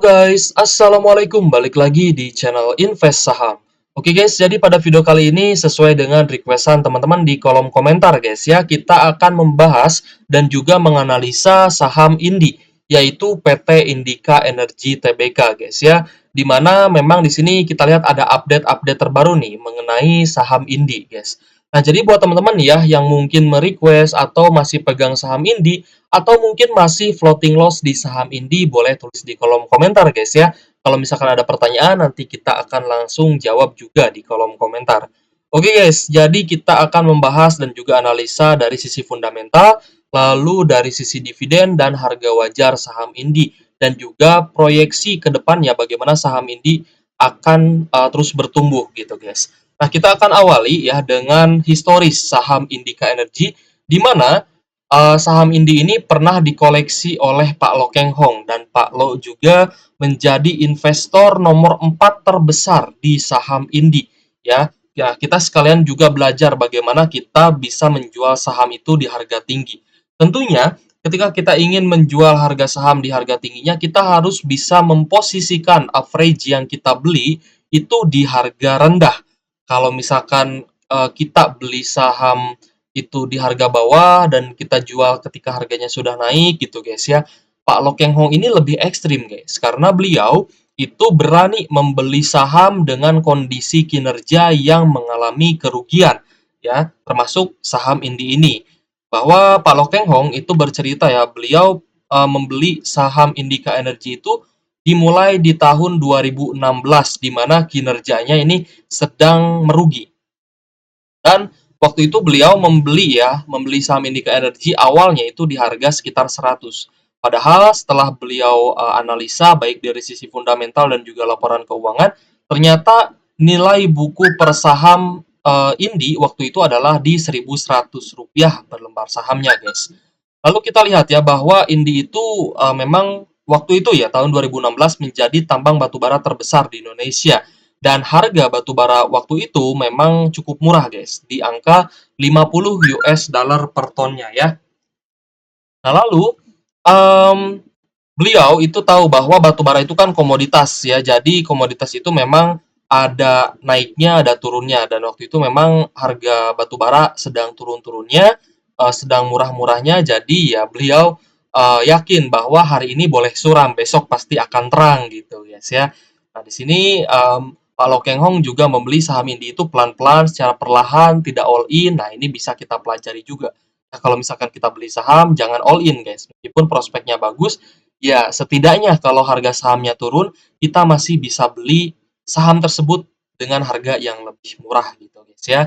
guys, Assalamualaikum, balik lagi di channel Invest Saham. Oke guys, jadi pada video kali ini sesuai dengan requestan teman-teman di kolom komentar guys ya, kita akan membahas dan juga menganalisa saham Indi, yaitu PT Indika Energi Tbk guys ya. Dimana memang di sini kita lihat ada update-update terbaru nih mengenai saham Indi guys. Nah, jadi buat teman-teman ya yang mungkin merequest atau masih pegang saham Indi, atau mungkin masih floating loss di saham Indi, boleh tulis di kolom komentar guys ya. Kalau misalkan ada pertanyaan, nanti kita akan langsung jawab juga di kolom komentar. Oke guys, jadi kita akan membahas dan juga analisa dari sisi fundamental, lalu dari sisi dividen dan harga wajar saham Indi, dan juga proyeksi ke depannya bagaimana saham Indi akan terus bertumbuh gitu guys. Nah, kita akan awali ya dengan historis saham Indika Energi, di mana saham Indi ini pernah dikoleksi oleh Pak Lo Keng Hong, dan Pak Lo juga menjadi investor nomor 4 terbesar di saham Indi ya. Ya, kita sekalian juga belajar bagaimana kita bisa menjual saham itu di harga tinggi. Tentunya ketika kita ingin menjual harga saham di harga tingginya, kita harus bisa memposisikan average yang kita beli itu di harga rendah. Kalau misalkan kita beli saham itu di harga bawah dan kita jual ketika harganya sudah naik gitu guys ya. Pak Lo Keng Hong ini lebih ekstrim guys, karena beliau itu berani membeli saham dengan kondisi kinerja yang mengalami kerugian ya, termasuk saham Indi ini. Bahwa Pak Lo Keng Hong itu bercerita ya, beliau membeli saham Indika Energi itu dimulai di tahun 2016, di mana kinerjanya ini sedang merugi. Dan waktu itu beliau membeli saham Indika Energi awalnya itu di harga sekitar 100. Padahal setelah beliau analisa baik dari sisi fundamental dan juga laporan keuangan, ternyata nilai buku per saham Indi waktu itu adalah di Rp1.100 per lembar sahamnya, guys. Lalu kita lihat ya bahwa Indi itu memang waktu itu ya tahun 2016 menjadi tambang batubara terbesar di Indonesia, dan harga batubara waktu itu memang cukup murah guys, di angka 50 US dollar per tonnya ya. Nah, lalu beliau itu tahu bahwa batubara itu kan komoditas ya, jadi komoditas itu memang ada naiknya, ada turunnya, dan waktu itu memang harga batubara sedang turun-turunnya, sedang murah-murahnya, jadi ya beliau yakin bahwa hari ini boleh suram, besok pasti akan terang gitu guys ya. Nah, di sini Pak Lo Keng Hong juga membeli saham Indi itu pelan-pelan, secara perlahan, tidak all in. Nah, ini bisa kita pelajari juga. Nah, kalau misalkan kita beli saham, jangan all in guys. Meskipun prospeknya bagus, ya setidaknya kalau harga sahamnya turun, kita masih bisa beli saham tersebut dengan harga yang lebih murah gitu guys ya.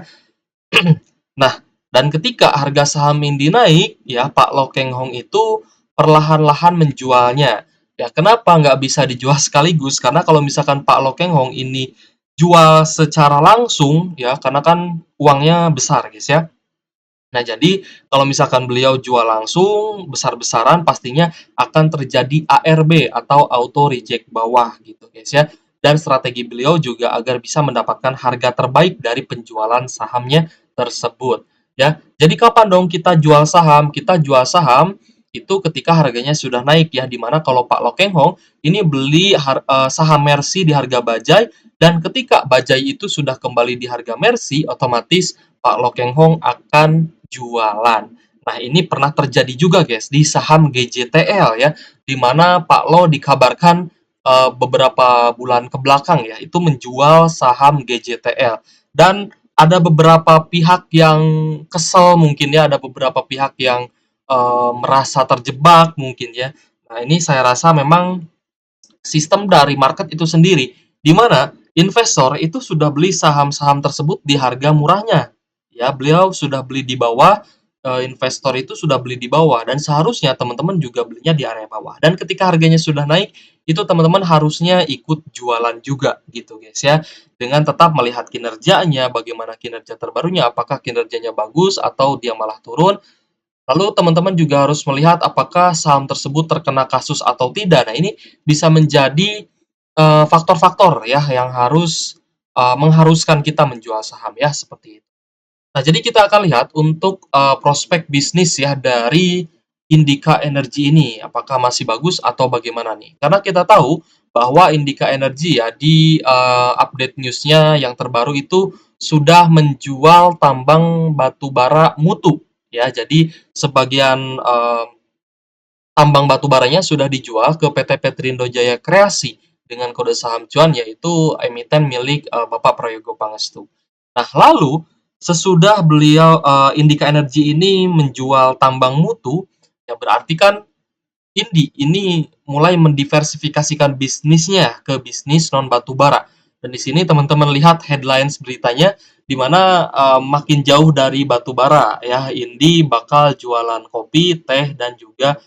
Nah, dan ketika harga saham Indi naik, ya Pak Lo Keng Hong itu perlahan-lahan menjualnya. Ya, kenapa nggak bisa dijual sekaligus? Karena kalau misalkan Pak Lo Keng Hong ini jual secara langsung, ya, karena kan uangnya besar, guys ya. Nah, jadi kalau misalkan beliau jual langsung besar-besaran, pastinya akan terjadi ARB atau auto reject bawah gitu guys ya. Dan strategi beliau juga agar bisa mendapatkan harga terbaik dari penjualan sahamnya tersebut ya. Jadi kapan dong kita jual saham? Kita jual saham itu ketika harganya sudah naik ya, dimana kalau Pak Lo Keng Hong ini beli saham Mercy di harga Bajai, dan ketika Bajai itu sudah kembali di harga Mercy, otomatis Pak Lo Keng Hong akan jualan. Nah, ini pernah terjadi juga guys di saham GJTL ya, di mana Pak Lo dikabarkan beberapa bulan ke belakang ya, itu menjual saham GJTL. Dan ada beberapa pihak yang kesel mungkin ya, ada beberapa pihak yang merasa terjebak mungkin ya. Nah, ini saya rasa memang sistem dari market itu sendiri, di mana investor itu sudah beli saham-saham tersebut di harga murahnya. Ya, beliau sudah beli di bawah, investor itu sudah beli di bawah, dan seharusnya teman-teman juga belinya di area bawah. Dan ketika harganya sudah naik, itu teman-teman harusnya ikut jualan juga gitu guys ya. Dengan tetap melihat kinerjanya, bagaimana kinerja terbarunya, apakah kinerjanya bagus atau dia malah turun. Lalu teman-teman juga harus melihat apakah saham tersebut terkena kasus atau tidak. Nah, ini bisa menjadi faktor-faktor ya yang harus mengharuskan kita menjual saham ya, seperti itu. Nah, jadi kita akan lihat untuk prospek bisnis ya dari Indika Energi ini, apakah masih bagus atau bagaimana nih? Karena kita tahu bahwa Indika Energy ya di update newsnya yang terbaru itu sudah menjual tambang batu bara mutu ya. Jadi sebagian tambang batu baranya sudah dijual ke PT Petrindo Jaya Kreasi dengan kode saham cuan yaitu emiten milik Bapak Prayogo Pangestu. Nah, lalu sesudah beliau Indika Energy ini menjual tambang mutu, ya berarti kan ini mulai mendiversifikasikan bisnisnya ke bisnis non batubara. Dan di sini teman-teman lihat headlines beritanya di mana makin jauh dari batubara ya. Indi bakal jualan kopi, teh dan juga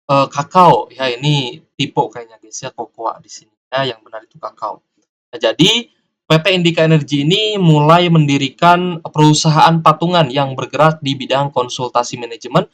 kakao ya. Ini tipe kayaknya guys ya, kokoa di sini ya, yang benar itu kakao. Nah, jadi PT Indika Energy ini mulai mendirikan perusahaan patungan yang bergerak di bidang konsultasi manajemen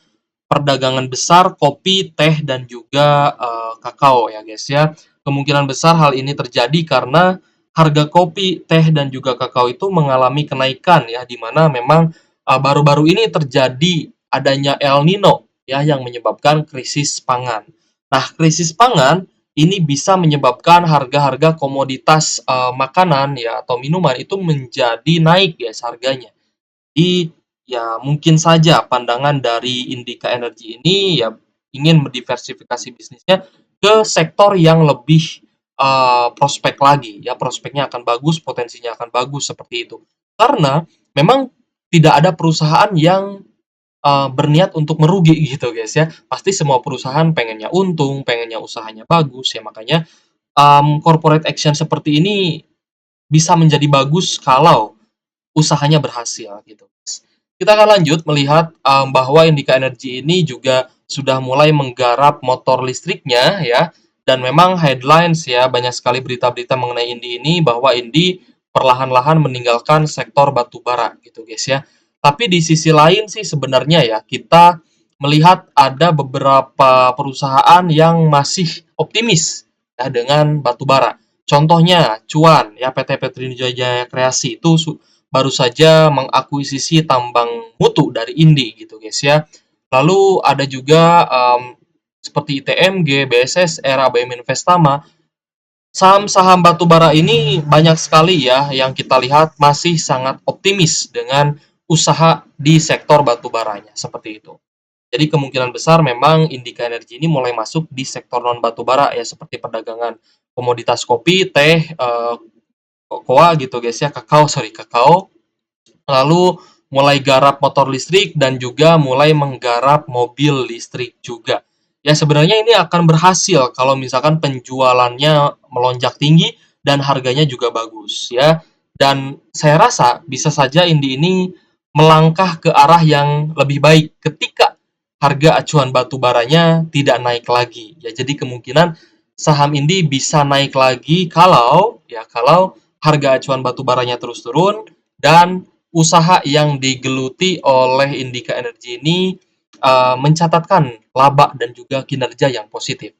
perdagangan besar kopi, teh, dan juga kakao ya guys ya. Kemungkinan besar hal ini terjadi karena harga kopi, teh, dan juga kakao itu mengalami kenaikan ya, di mana memang baru-baru ini terjadi adanya El Nino ya yang menyebabkan krisis pangan. Nah, krisis pangan ini bisa menyebabkan harga-harga komoditas makanan ya atau minuman itu menjadi naik guys harganya. Jadi ya mungkin saja pandangan dari Indika Energy ini ya ingin mendiversifikasi bisnisnya ke sektor yang lebih prospek lagi ya, prospeknya akan bagus, potensinya akan bagus seperti itu. Karena memang tidak ada perusahaan yang berniat untuk merugi gitu guys ya. Pasti semua perusahaan pengennya untung, pengennya usahanya bagus ya, makanya corporate action seperti ini bisa menjadi bagus kalau usahanya berhasil gitu. Kita akan lanjut melihat bahwa Indika Energy ini juga sudah mulai menggarap motor listriknya ya, dan memang headlines ya banyak sekali berita-berita mengenai Indi ini bahwa Indi perlahan-lahan meninggalkan sektor batubara gitu guys ya. Tapi di sisi lain sih sebenarnya ya kita melihat ada beberapa perusahaan yang masih optimis ya dengan batubara. Contohnya Cuan ya, PT Petrindo Jaya Kreasi itu baru saja mengakuisisi tambang mutu dari Indi gitu guys ya. Lalu ada juga seperti ITMG, BSS, ABM Investama. Saham-saham batubara ini banyak sekali ya yang kita lihat masih sangat optimis dengan usaha di sektor batubaranya seperti itu. Jadi kemungkinan besar memang Indika Energy ini mulai masuk di sektor non batubara ya, seperti perdagangan komoditas kopi, teh, kokoa gitu guys ya, kakao, lalu mulai garap motor listrik dan juga mulai menggarap mobil listrik juga. Ya sebenarnya ini akan berhasil kalau misalkan penjualannya melonjak tinggi dan harganya juga bagus ya. Dan saya rasa bisa saja Indi ini melangkah ke arah yang lebih baik ketika harga acuan batu baranya tidak naik lagi. Ya jadi kemungkinan saham Indi bisa naik lagi kalau harga acuan batu baranya terus turun dan usaha yang digeluti oleh Indika Energy ini mencatatkan laba dan juga kinerja yang positif.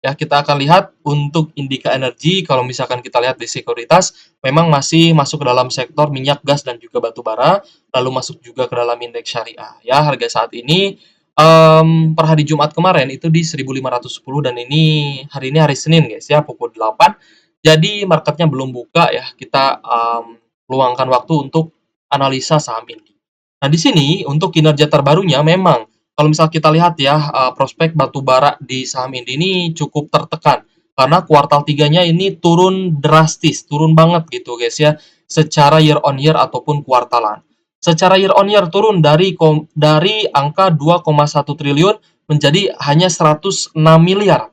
Ya, kita akan lihat untuk Indika Energy kalau misalkan kita lihat di sekuritas memang masih masuk ke dalam sektor minyak, gas dan juga batu bara, lalu masuk juga ke dalam indeks syariah. Ya, harga saat ini per hari Jumat kemarin itu di 1.510 dan ini hari Senin guys ya pukul 8. Jadi marketnya belum buka ya. Kita luangkan waktu untuk analisa saham ini. Nah, di sini untuk kinerja terbarunya memang kalau misal kita lihat ya prospek batubara di saham ini cukup tertekan karena kuartal 3-nya ini turun drastis, turun banget gitu guys ya, secara year on year ataupun kuartalan. Secara year on year turun dari angka 2,1 triliun menjadi hanya 106 miliar.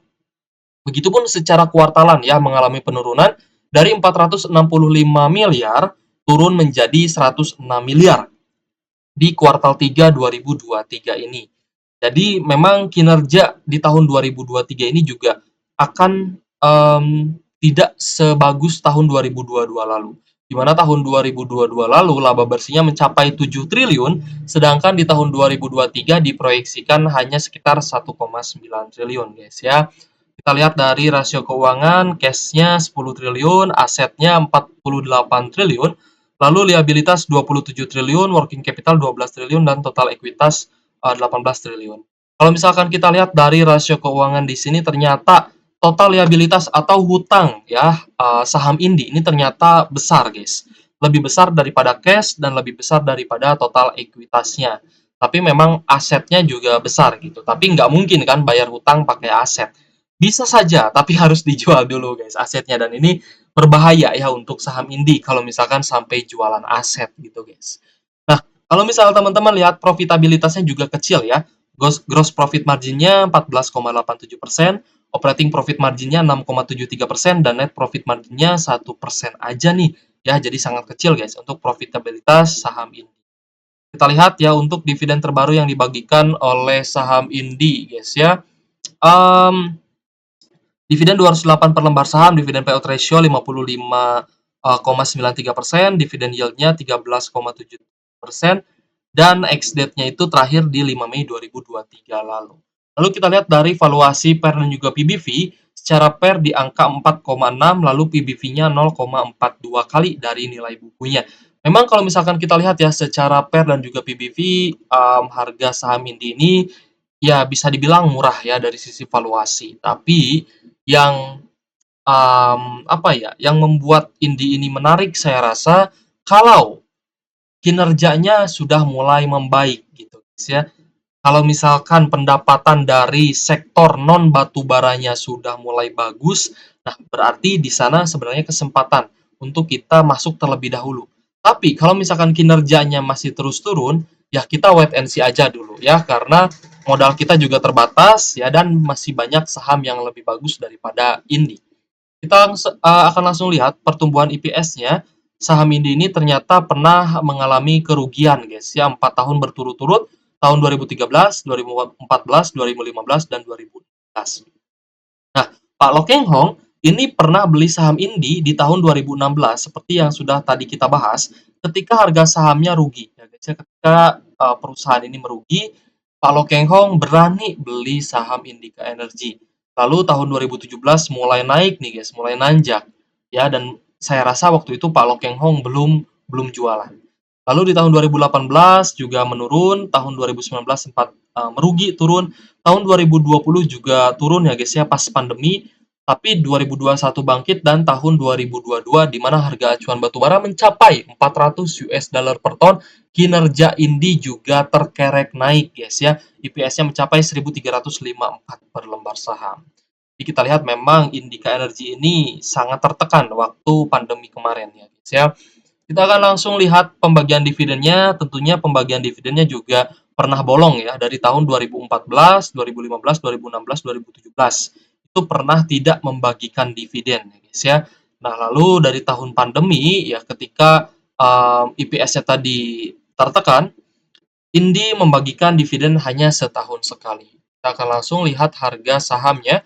Begitupun secara kuartalan ya mengalami penurunan dari 465 miliar turun menjadi 106 miliar di kuartal 3 2023 ini. Jadi memang kinerja di tahun 2023 ini juga akan tidak sebagus tahun 2022 lalu. Di mana tahun 2022 lalu laba bersihnya mencapai 7 triliun, sedangkan di tahun 2023 diproyeksikan hanya sekitar 1,9 triliun guys ya. Kita lihat dari rasio keuangan, cash-nya 10 triliun, asetnya 48 triliun, lalu liabilitas 27 triliun, working capital 12 triliun, dan total ekuitas 18 triliun. Kalau misalkan kita lihat dari rasio keuangan di sini ternyata total liabilitas atau hutang ya saham Indi ini ternyata besar, guys. Lebih besar daripada cash dan lebih besar daripada total ekuitasnya. Tapi memang asetnya juga besar gitu. Tapi nggak mungkin kan bayar hutang pakai aset. Bisa saja, tapi harus dijual dulu, guys, asetnya. Dan ini berbahaya ya untuk saham Indi kalau misalkan sampai jualan aset gitu, guys. Nah, kalau misal teman-teman lihat profitabilitasnya juga kecil ya. Gross profit marginnya 14,87%, operating profit marginnya 6,73%, dan net profit marginnya 1% aja nih. Ya, jadi sangat kecil, guys, untuk profitabilitas saham ini. Kita lihat ya untuk dividen terbaru yang dibagikan oleh saham Indi, guys ya. Um, Dividen 208 per lembar saham, dividen payout ratio 55,93%, dividen yield-nya 13,7%, dan ex-date-nya itu terakhir di 5 Mei 2023 lalu. Lalu kita lihat dari valuasi PER dan juga PBV, secara PER di angka 4,6, lalu PBV-nya 0,42 kali dari nilai bukunya. Memang kalau misalkan kita lihat ya secara PER dan juga PBV, harga saham ini ya bisa dibilang murah ya dari sisi valuasi. Tapi yang apa ya, yang membuat Indi ini menarik saya rasa kalau kinerjanya sudah mulai membaik gitu guys ya. Kalau misalkan pendapatan dari sektor non batubaranya sudah mulai bagus, nah berarti di sana sebenarnya kesempatan untuk kita masuk terlebih dahulu. Tapi kalau misalkan kinerjanya masih terus turun, ya kita wait and see aja dulu ya, karena modal kita juga terbatas ya dan masih banyak saham yang lebih bagus daripada Indi. Kita akan langsung lihat pertumbuhan IPS-nya. Saham Indi ini ternyata pernah mengalami kerugian, guys, ya 4 tahun berturut-turut, tahun 2013, 2014, 2015, dan 2016. Nah, Pak Lokeng Hong ini pernah beli saham Indi di tahun 2016 seperti yang sudah tadi kita bahas, ketika harga sahamnya rugi. Ya, guys, ya, ketika perusahaan ini merugi, Pak Lokeng Hong berani beli saham Indika Energy. Lalu tahun 2017 mulai naik nih, guys, mulai nanjak. Ya, dan saya rasa waktu itu Pak Lokeng Hong belum belum jualan. Lalu di tahun 2018 juga menurun, tahun 2019 sempat merugi turun, tahun 2020 juga turun ya guys ya pas pandemi, tapi 2021 bangkit dan tahun 2022 di mana harga acuan batubara mencapai 400 US dollar per ton, kinerja Indi juga terkerek naik guys ya. IPS-nya mencapai 1354 per lembar saham. Jadi kita lihat memang Indika Energy ini sangat tertekan waktu pandemi kemarin ya guys ya. Kita akan langsung lihat pembagian dividennya. Tentunya pembagian dividennya juga pernah bolong ya dari tahun 2014, 2015, 2016, 2017. Itu pernah tidak membagikan dividen ya guys ya. Nah, lalu dari tahun pandemi ya ketika IPS-nya tadi tertekan, Indi membagikan dividen hanya setahun sekali. Kita akan langsung lihat harga sahamnya.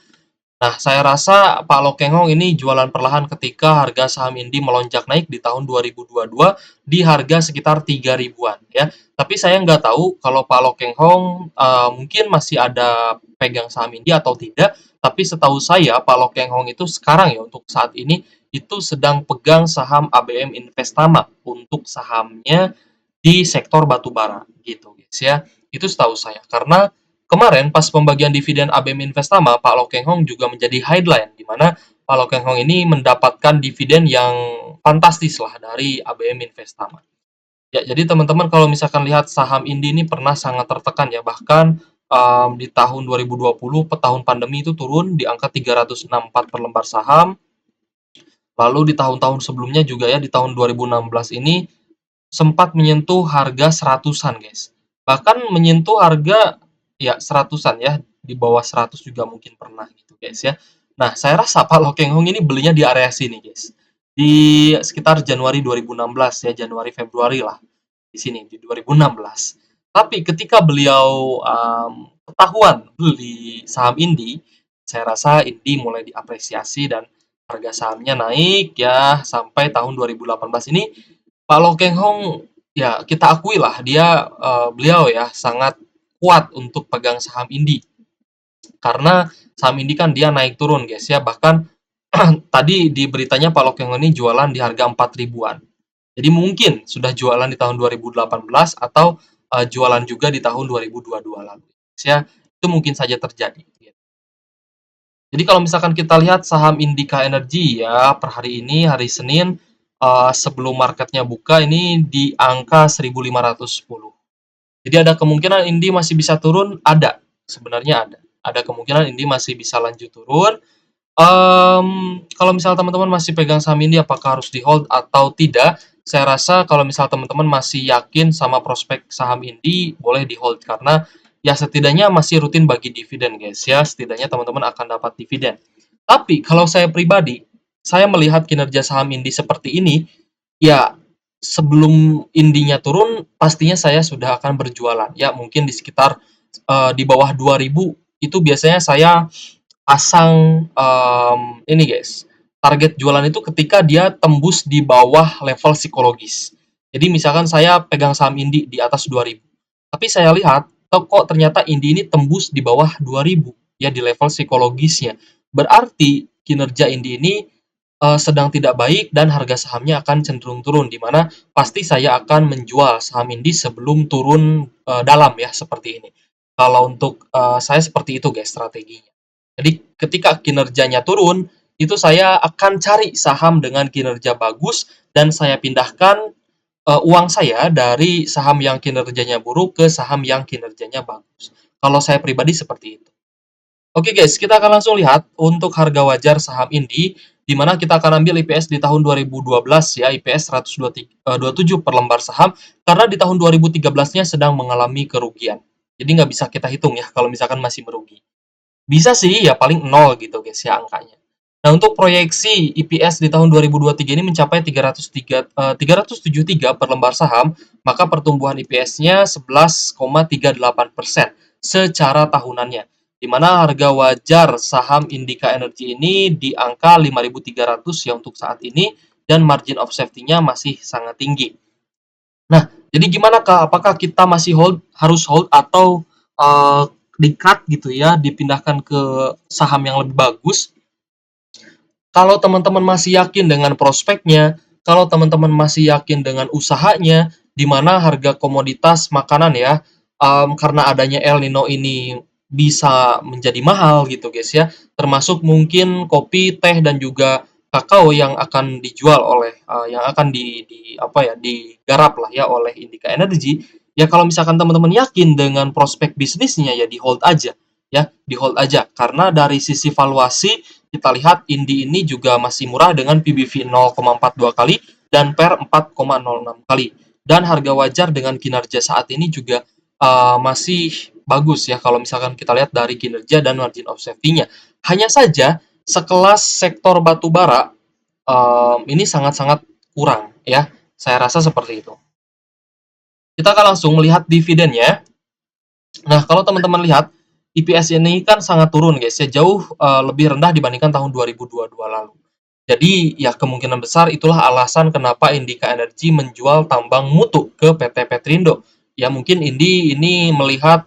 Nah, saya rasa Pak Lokeng ini jualan perlahan ketika harga saham Indi melonjak naik di tahun 2022 di harga sekitar 3 ribuan ya. Tapi saya nggak tahu kalau Pak Lokeng mungkin masih ada pegang saham Indi atau tidak. Tapi setahu saya Pak Lokeng itu sekarang ya untuk saat ini itu sedang pegang saham ABM Investama untuk sahamnya di sektor batubara gitu guys ya. Itu setahu saya. Karena kemarin pas pembagian dividen ABM Investama, Pak Lokeng Hong juga menjadi headline di mana Pak Lokeng Hong ini mendapatkan dividen yang fantastis lah dari ABM Investama. Ya, jadi teman-teman kalau misalkan lihat saham Indi ini pernah sangat tertekan ya, bahkan di tahun 2020 tahun pandemi itu turun di angka 364 per lembar saham. Lalu di tahun-tahun sebelumnya juga ya di tahun 2016 ini sempat menyentuh harga seratusan, guys. Bahkan menyentuh harga ya seratusan ya, di bawah 100 juga mungkin pernah gitu, guys ya. Nah, saya rasa Pak Lokeng Hong ini belinya di area sini, guys. Di sekitar Januari 2016 ya, Januari Februari lah di sini di 2016. Tapi ketika beliau ketahuan beli saham Indi, saya rasa Indi mulai diapresiasi dan harga sahamnya naik ya sampai tahun 2018 ini Pak Lo Keng Hong ya kita akui lah dia beliau ya sangat kuat untuk pegang saham Indi karena saham Indi kan dia naik turun guys ya bahkan tadi di beritanya Pak Lo Keng Hong ini jualan di harga 4 ribuan. Jadi mungkin sudah jualan di tahun 2018 atau jualan juga di tahun 2022 lalu. Ya, itu mungkin saja terjadi. Jadi kalau misalkan kita lihat saham Indika Energy ya, per hari ini, hari Senin, sebelum marketnya buka ini di angka 1.510. Jadi ada kemungkinan Indi masih bisa turun? Ada, sebenarnya ada. Ada kemungkinan Indi masih bisa lanjut turun. Kalau misal teman-teman masih pegang saham ini apakah harus di-hold atau tidak? Saya rasa kalau misal teman-teman masih yakin sama prospek saham ini, boleh di-hold karena ya setidaknya masih rutin bagi dividen, guys ya. Setidaknya teman-teman akan dapat dividen. Tapi kalau saya pribadi, saya melihat kinerja saham Indi seperti ini, ya sebelum Indinya turun pastinya saya sudah akan berjualan. Ya mungkin di sekitar di bawah 2000 itu biasanya saya pasang ini guys, target jualan itu ketika dia tembus di bawah level psikologis. Jadi misalkan saya pegang saham Indi di atas 2000, tapi saya lihat kok ternyata Indi ini tembus di bawah 2000 ya di level psikologisnya. Berarti kinerja Indi ini sedang tidak baik dan harga sahamnya akan cenderung turun, di mana pasti saya akan menjual saham Indi sebelum turun dalam ya seperti ini. Kalau untuk saya seperti itu guys strateginya. Jadi ketika kinerjanya turun, itu saya akan cari saham dengan kinerja bagus dan saya pindahkan uang saya dari saham yang kinerjanya buruk ke saham yang kinerjanya bagus. Kalau saya pribadi seperti itu. Oke guys, kita akan langsung lihat untuk harga wajar saham Indi, di mana kita akan ambil IPS di tahun 2012 ya, IPS 127 per lembar saham, karena di tahun 2013-nya sedang mengalami kerugian. Jadi nggak bisa kita hitung ya kalau misalkan masih merugi. Bisa sih ya paling 0 gitu guys ya angkanya. Nah, untuk proyeksi EPS di tahun 2023 ini mencapai 373 per lembar saham, maka pertumbuhan EPS-nya 11,38% secara tahunannya. Di mana harga wajar saham Indika Energy ini di angka 5.300 ya untuk saat ini dan margin of safety-nya masih sangat tinggi. Nah, jadi gimana Kak? Apakah kita masih harus hold atau di-cut gitu ya, dipindahkan ke saham yang lebih bagus? Kalau teman-teman masih yakin dengan prospeknya, kalau teman-teman masih yakin dengan usahanya, di mana harga komoditas makanan ya, karena adanya El Nino ini bisa menjadi mahal gitu guys ya, termasuk mungkin kopi, teh, dan juga kakao yang akan dijual oleh yang akan di apa ya digarap lah ya oleh Indika Energy. Ya kalau misalkan teman-teman yakin dengan prospek bisnisnya ya di hold aja ya, di hold aja karena dari sisi valuasi kita lihat Indi ini juga masih murah dengan PBV 0,42 kali dan PER 4,06 kali. Dan harga wajar dengan kinerja saat ini juga masih bagus ya kalau misalkan kita lihat dari kinerja dan margin of safety-nya. Hanya saja sekelas sektor batubara ini sangat-sangat kurang ya. Saya rasa seperti itu. Kita akan langsung melihat dividennya. Nah, kalau teman-teman lihat EPS ini kan sangat turun guys ya, jauh lebih rendah dibandingkan tahun 2022 lalu. Jadi ya kemungkinan besar itulah alasan kenapa Indika Energy menjual tambang mutu ke PT Petrindo. Ya mungkin Indi ini melihat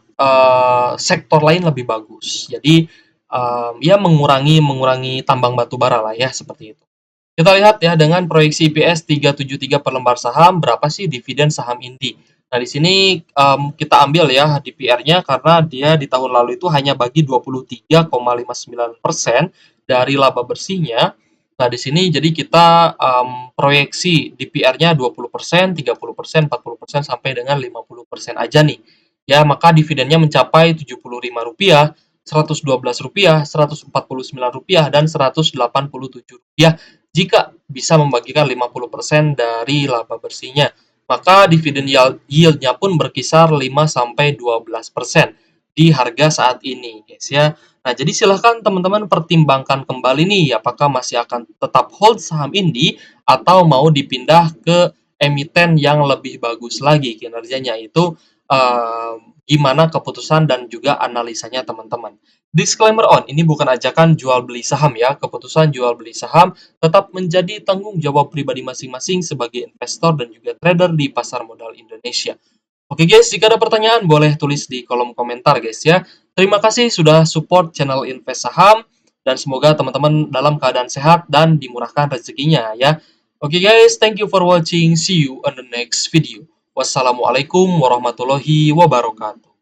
sektor lain lebih bagus. Jadi ya mengurangi tambang batu bara lah ya seperti itu. Kita lihat ya dengan proyeksi IPS 373 per lembar saham, berapa sih dividen saham Indi? Nah, di sini kita ambil ya DPR-nya karena dia di tahun lalu itu hanya bagi 23,59% dari laba bersihnya. Nah, di sini jadi kita proyeksi DPR-nya 20%, 30%, 40% sampai dengan 50% aja nih. Ya, maka dividennya mencapai Rp75, Rp112, Rp149, dan Rp187 jika bisa membagikan 50% dari laba bersihnya. Maka dividen yield-nya pun berkisar 5-12% di harga saat ini, guys ya. Nah, jadi silahkan teman-teman pertimbangkan kembali nih apakah masih akan tetap hold saham Indi atau mau dipindah ke emiten yang lebih bagus lagi kinerjanya itu gimana keputusan dan juga analisanya teman-teman. Disclaimer on, ini bukan ajakan jual beli saham ya. Keputusan jual beli saham tetap menjadi tanggung jawab pribadi masing-masing sebagai investor dan juga trader di pasar modal Indonesia. Oke guys, jika ada pertanyaan boleh tulis di kolom komentar guys ya. Terima kasih sudah support channel Invest Saham dan semoga teman-teman dalam keadaan sehat dan dimurahkan rezekinya ya. Oke guys, thank you for watching. See you on the next video. Wassalamualaikum warahmatullahi wabarakatuh.